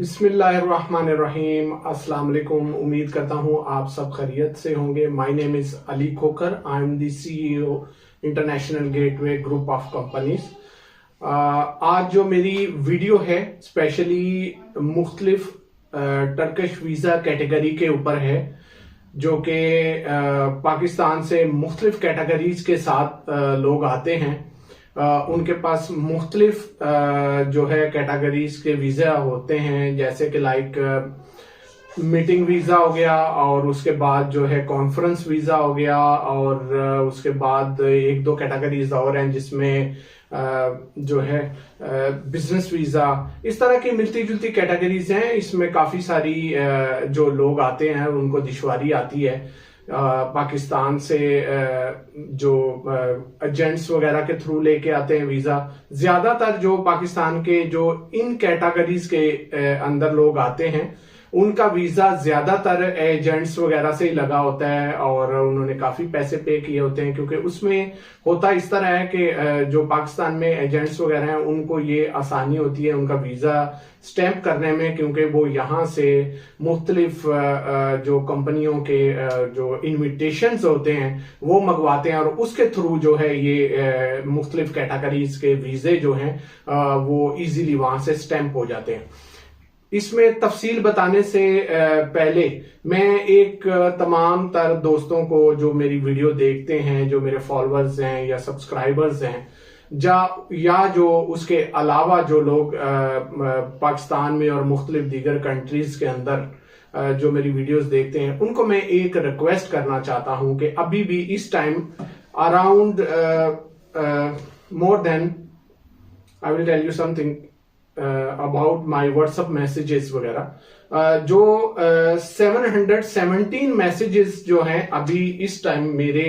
बिस्मिल्लाहिर्रहमानिर्रहीम। अस्सलाम वालेकुम। उम्मीद करता हूँ आप सब खैरियत से होंगे। My name is Ali Khokar. I am the CEO international gateway group of companies. आज जो मेरी वीडियो है स्पेशली मुख्तलिफ टर्किश वीज़ा कैटेगरी के ऊपर है, जो कि पाकिस्तान से मुख्तलिफ कैटेगरीज के साथ लोग आते हैं। उनके पास मुख्तलिफ जो है कैटेगरीज के वीज़ा होते हैं, जैसे कि लाइक मीटिंग वीज़ा हो गया, और उसके बाद जो है कॉन्फ्रेंस वीज़ा हो गया, और उसके बाद एक दो कैटेगरीज और हैं जिसमें जो है बिजनेस वीज़ा। इस तरह की मिलती जुलती कैटेगरीज हैं। इसमें काफ़ी सारी जो लोग आते हैं उनको दुश्वारी आती है। पाकिस्तान से जो एजेंट्स वगैरह के थ्रू लेके आते हैं वीज़ा। ज्यादातर जो पाकिस्तान के जो इन कैटेगरीज के अंदर लोग आते हैं उनका वीज़ा ज्यादातर एजेंट्स वगैरह से ही लगा होता है, और उन्होंने काफी पैसे पे किए होते हैं, क्योंकि उसमें होता इस तरह है कि जो पाकिस्तान में एजेंट्स वगैरह हैं उनको ये आसानी होती है उनका वीज़ा स्टैंप करने में, क्योंकि वो यहाँ से मुख्तलिफ जो कंपनियों के जो इन्विटेशंस होते हैं वो मंगवाते हैं, और उसके थ्रू जो है ये मुख्तलिफ कैटेगरीज के वीज़े जो हैं वो इजीली वहां से स्टैंप हो जाते हैं। इसमें तफसील बताने से पहले मैं एक तमाम तर दोस्तों को जो मेरी वीडियो देखते हैं, जो मेरे फॉलोअर्स हैं या सब्सक्राइबर्स हैं, या जो उसके अलावा जो लोग पाकिस्तान में और मुख्तलिफ दीगर कंट्रीज के अंदर जो मेरी वीडियोस देखते हैं, उनको मैं एक रिक्वेस्ट करना चाहता हूं कि अभी भी इस time around more than I will tell you something about my WhatsApp messages वगैरह, जो 717 मैसेजेस जो हैं अभी इस टाइम मेरे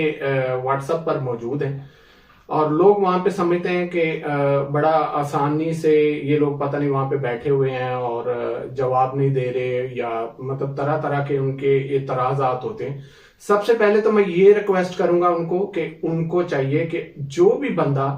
व्हाट्सएप पर मौजूद हैं, और लोग वहां पे समझते हैं कि बड़ा आसानी से ये लोग पता नहीं वहां पे बैठे हुए हैं और जवाब नहीं दे रहे, या मतलब तरह तरह के उनके एतराजात होते हैं। सबसे पहले तो मैं ये रिक्वेस्ट करूंगा उनको कि उनको चाहिए कि जो भी बंदा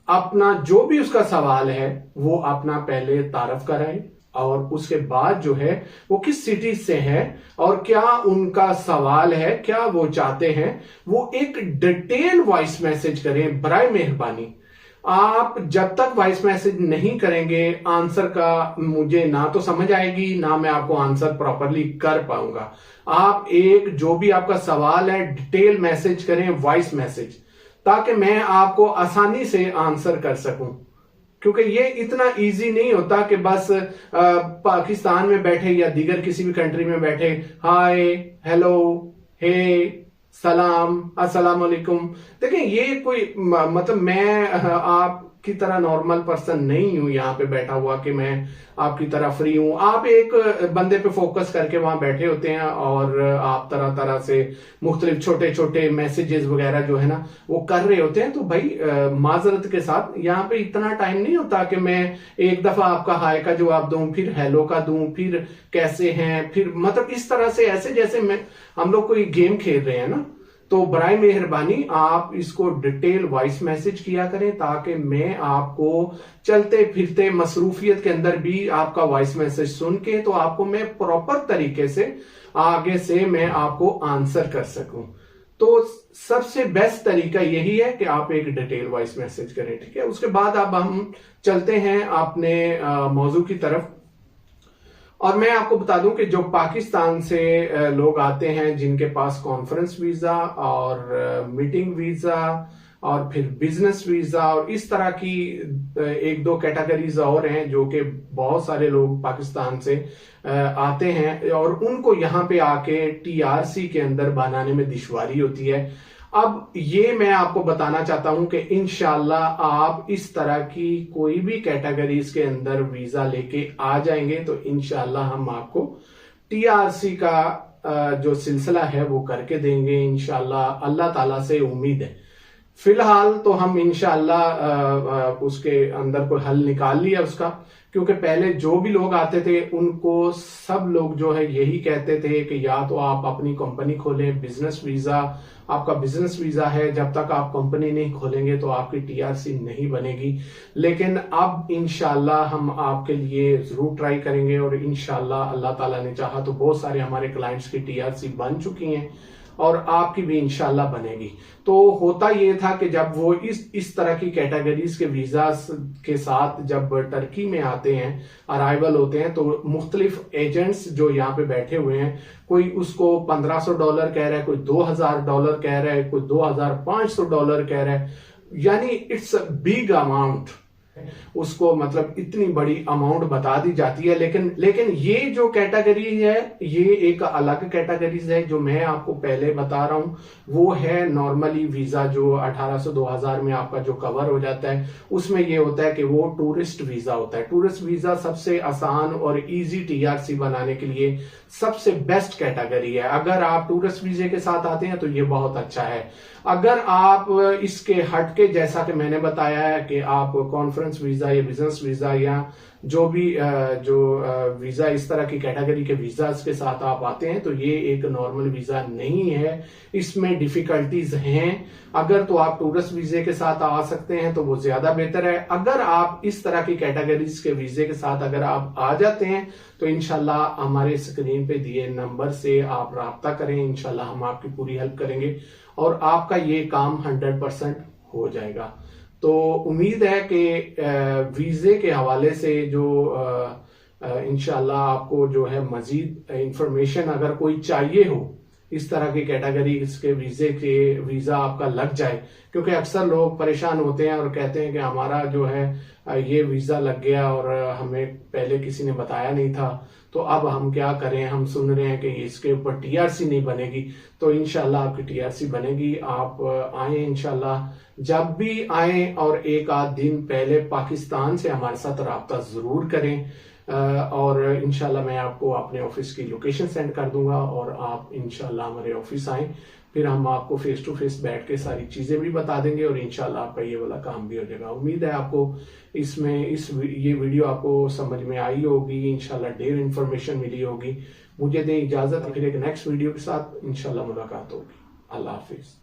अपना जो भी उसका सवाल है वो अपना पहले तारफ कराए, और उसके बाद जो है वो किस सिटी से है और क्या उनका सवाल है, क्या वो चाहते हैं, वो एक डिटेल वॉइस मैसेज करें बराए मेहरबानी। आप जब तक वॉइस मैसेज नहीं करेंगे आंसर का मुझे ना तो समझ आएगी, ना मैं आपको आंसर प्रॉपरली कर पाऊंगा। आप एक जो भी आपका सवाल है डिटेल मैसेज करें, वॉइस मैसेज, ताकि मैं आपको आसानी से आंसर कर सकूं, क्योंकि ये इतना इजी नहीं होता कि बस पाकिस्तान में बैठे या दीगर किसी भी कंट्री में बैठे हाय हेलो हे सलाम अस्सलाम वालेकुम। देखिए ये कोई मतलब मैं आपकी तरह नॉर्मल पर्सन नहीं हूं यहाँ पे बैठा हुआ कि मैं आपकी तरह फ्री हूं। आप एक बंदे पे फोकस करके वहां बैठे होते हैं और आप तरह तरह से मुख्तलिफ छोटे छोटे मैसेजेस वगैरह जो है ना वो कर रहे होते हैं। तो भाई माजरत के साथ यहाँ पे इतना टाइम नहीं होता कि मैं एक दफा आपका हाय का जवाब दूं, फिर हेलो का दूं, फिर कैसे हैं, फिर मतलब इस तरह से ऐसे जैसे मैं हम लोग कोई गेम खेल रहे हैं ना। तो बराए मेहरबानी आप इसको डिटेल वॉइस मैसेज किया करें, ताकि मैं आपको चलते फिरते मसरूफियत के अंदर भी आपका वॉइस मैसेज सुन के तो आपको मैं प्रॉपर तरीके से आगे से मैं आपको आंसर कर सकूं। तो सबसे बेस्ट तरीका यही है कि आप एक डिटेल वॉइस मैसेज करें, ठीक है। उसके बाद अब हम चलते हैं अपने मौजू की तरफ, और मैं आपको बता दूं कि जो पाकिस्तान से लोग आते हैं जिनके पास कॉन्फ्रेंस वीजा और मीटिंग वीजा और फिर बिजनेस वीजा और इस तरह की एक दो कैटेगरीज और हैं, जो कि बहुत सारे लोग पाकिस्तान से आते हैं और उनको यहाँ पे आके TRC के अंदर बनाने में दुश्वारी होती है। अब ये मैं आपको बताना चाहता हूं कि इंशाल्लाह आप इस तरह की कोई भी कैटेगरीज के अंदर वीजा लेके आ जाएंगे तो इंशाल्लाह हम आपको TRC का जो सिलसिला है वो करके देंगे इंशाल्लाह। अल्लाह ताला से उम्मीद है। फिलहाल तो हम इंशाअल्लाह उसके अंदर कोई हल निकाल लिया उसका, क्योंकि पहले जो भी लोग आते थे उनको सब लोग जो है यही कहते थे कि या तो आप अपनी कंपनी खोलें, बिजनेस वीजा, आपका बिजनेस वीजा है, जब तक आप कंपनी नहीं खोलेंगे तो आपकी टीआरसी नहीं बनेगी। लेकिन अब इंशाल्लाह हम आपके लिए जरूर ट्राई करेंगे, और इंशाल्लाह अल्लाह ताला ने चाहा तो बहुत सारे हमारे क्लाइंट्स की टीआरसी बन चुकी हैं और आपकी भी इंशाल्लाह बनेगी। तो होता ये था कि जब वो इस तरह की कैटेगरीज के वीजा के साथ जब टर्की में आते हैं, अराइवल होते हैं, तो मुख्तलिफ एजेंट्स जो यहाँ पे बैठे हुए हैं, कोई उसको $1500 कह रहा है, कोई $2000 कह रहा है, कोई $2500 कह रहा है, यानी इट्स अ बिग अमाउंट। उसको मतलब इतनी बड़ी अमाउंट बता दी जाती है। लेकिन ये जो कैटेगरी है ये एक अलग कैटेगरीज है। जो मैं आपको पहले बता रहा हूं वो है नॉर्मली वीजा जो 1800-2000 में आपका जो कवर हो जाता है, उसमें ये होता है कि वो टूरिस्ट वीजा होता है। टूरिस्ट वीजा सबसे आसान और इजी टीआरसी बनाने के लिए सबसे बेस्ट कैटेगरी है। अगर आप टूरिस्ट वीजे के साथ आते हैं तो ये बहुत अच्छा है। अगर आप इसके हटके, जैसा कि मैंने बताया है कि आप कॉन्फ्रेंस वीजा या बिजनेस वीजा या जो भी वीजा इस तरह की कैटेगरी के वीजा के साथ आप आते हैं, तो ये एक नॉर्मल वीजा नहीं है, इसमें डिफिकल्टीज हैं। अगर तो आप टूरिस्ट वीजे के साथ आ सकते हैं तो वो ज्यादा बेहतर है। अगर आप इस तरह की कैटेगरीज के वीजे के साथ अगर आप आ जाते हैं तो इंशाल्लाह हमारे स्क्रीन पे दिए नंबर से आप राब्ता करें, इंशाल्लाह हम आपकी पूरी हेल्प करेंगे और आपका ये काम 100% हो जाएगा। तो उम्मीद है कि वीजे के हवाले से जो इंशाल्लाह आपको जो है मजीद इंफॉर्मेशन अगर कोई चाहिए हो, इस तरह की कैटेगरी इसके वीजा आपका लग जाए, क्योंकि अक्सर लोग परेशान होते हैं और कहते हैं कि हमारा जो है ये वीजा लग गया और हमें पहले किसी ने बताया नहीं था, तो अब हम क्या करें, हम सुन रहे हैं कि इसके ऊपर टीआरसी नहीं बनेगी। तो इंशाल्लाह आपकी टीआरसी बनेगी। आप आए इंशाल्लाह, जब भी आए और एक आध दिन पहले पाकिस्तान से हमारे साथ राब्ता जरूर करें, और इंशाल्लाह मैं आपको अपने ऑफिस की लोकेशन सेंड कर दूंगा और आप इंशाल्लाह हमारे ऑफिस आए, फिर हम आपको फेस टू फेस बैठ के सारी चीजें भी बता देंगे और इंशाल्लाह आपका ये वाला काम भी हो जाएगा। उम्मीद है आपको ये वीडियो आपको समझ में आई होगी, इंशाल्लाह ढेर इंफॉर्मेशन मिली होगी। मुझे दें इजाजत, फिर एक नेक्स्ट वीडियो के साथ इंशाल्लाह मुलाकात होगी। अल्लाह हाफिज।